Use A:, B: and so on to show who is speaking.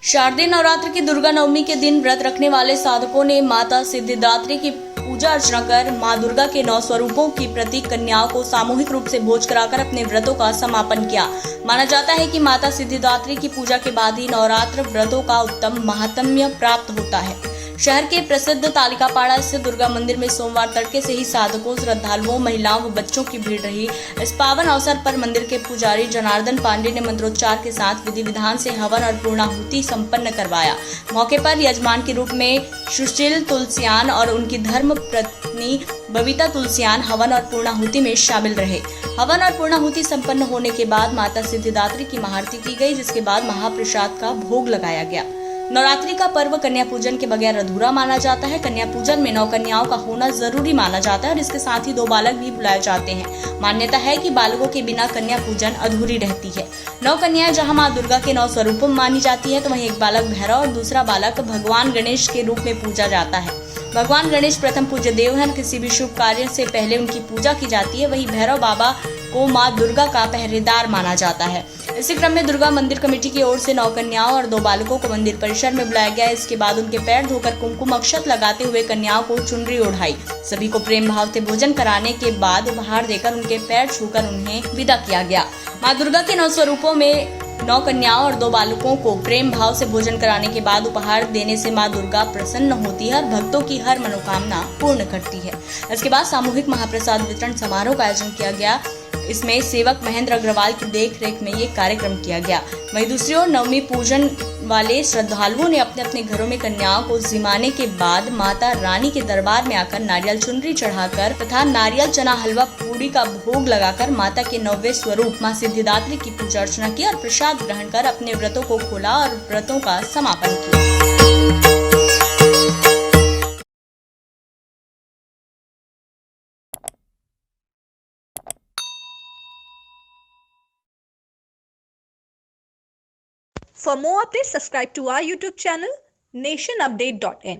A: शारदीय नवरात्र की दुर्गा नवमी के दिन व्रत रखने वाले साधकों ने माता सिद्धिदात्री की पूजा अर्चना कर मां दुर्गा के 9 स्वरूपों की प्रतीक कन्याओं को सामूहिक रूप से भोज कराकर अपने व्रतों का समापन किया। माना जाता है कि माता सिद्धिदात्री की पूजा के बाद ही नवरात्र व्रतों का उत्तम महात्म्य प्राप्त होता है। शहर के प्रसिद्ध तालिकापाड़ा स्थित दुर्गा मंदिर में सोमवार तड़के से ही साधकों, श्रद्धालुओं, महिलाओं व बच्चों की भीड़ रही। इस पावन अवसर पर मंदिर के पुजारी जनार्दन पांडे ने मंत्रोच्चार के साथ विधि विधान से हवन और पूर्णाहुति संपन्न करवाया। मौके पर यजमान के रूप में सुशील तुलसियान और उनकी धर्म पत्नी बबीता तुलसियान हवन और पूर्णाहुति में शामिल रहे। हवन और पूर्णाहुति संपन्न होने के बाद माता सिद्धिदात्री की महाआरती की गई, जिसके बाद महाप्रसाद का भोग लगाया गया। नवरात्रि का पर्व कन्या पूजन के बगैर अधूरा माना जाता है। कन्या पूजन में 9 कन्याओं का होना जरूरी माना जाता है और इसके साथ ही 2 बालक भी बुलाए जाते हैं। मान्यता है कि बालकों के बिना कन्या पूजन अधूरी रहती है। 9 कन्याएं जहां मां दुर्गा के 9 स्वरूपों में मानी जाती है, तो वहीं एक बालक भैरव और दूसरा बालक भगवान गणेश के रूप में पूजा जाता है। भगवान गणेश प्रथम पूज्य देव हैं। किसी भी शुभ कार्य से पहले उनकी पूजा की जाती है। वहीं भैरव बाबा को मां दुर्गा का पहरेदार माना जाता है। इसी क्रम में दुर्गा मंदिर कमेटी की ओर से 9 कन्याओं और 2 बालकों को मंदिर परिसर में बुलाया गया। इसके बाद उनके पैर धोकर कुमकुम अक्षत लगाते हुए कन्याओं को चुनरी ओढ़ाई। सभी को प्रेम भाव से भोजन कराने के बाद उपहार देकर उनके पैर छूकर उन्हें विदा किया गया। मां दुर्गा के 9 स्वरूपों में 9 कन्याओं और 2 बालकों को प्रेम भाव से भोजन कराने के बाद उपहार देने से मां दुर्गा प्रसन्न होती है और भक्तों की हर मनोकामना पूर्ण करती है। इसके बाद सामूहिक महाप्रसाद वितरण समारोह का आयोजन किया गया। इसमें सेवक महेंद्र अग्रवाल की देखरेख में ये कार्यक्रम किया गया। वहीं दूसरी ओर नवमी पूजन वाले श्रद्धालुओं ने अपने अपने घरों में कन्याओं को जिमाने के बाद माता रानी के दरबार में आकर नारियल चुनरी चढ़ाकर तथा नारियल चना हलवा पूड़ी का भोग लगाकर माता के 9वें स्वरूप मां सिद्धिदात्री की पूजा अर्चना की और प्रसाद ग्रहण कर अपने व्रतों को खोला और व्रतों का समापन किया।
B: For more updates, subscribe to our YouTube channel nationupdate.in.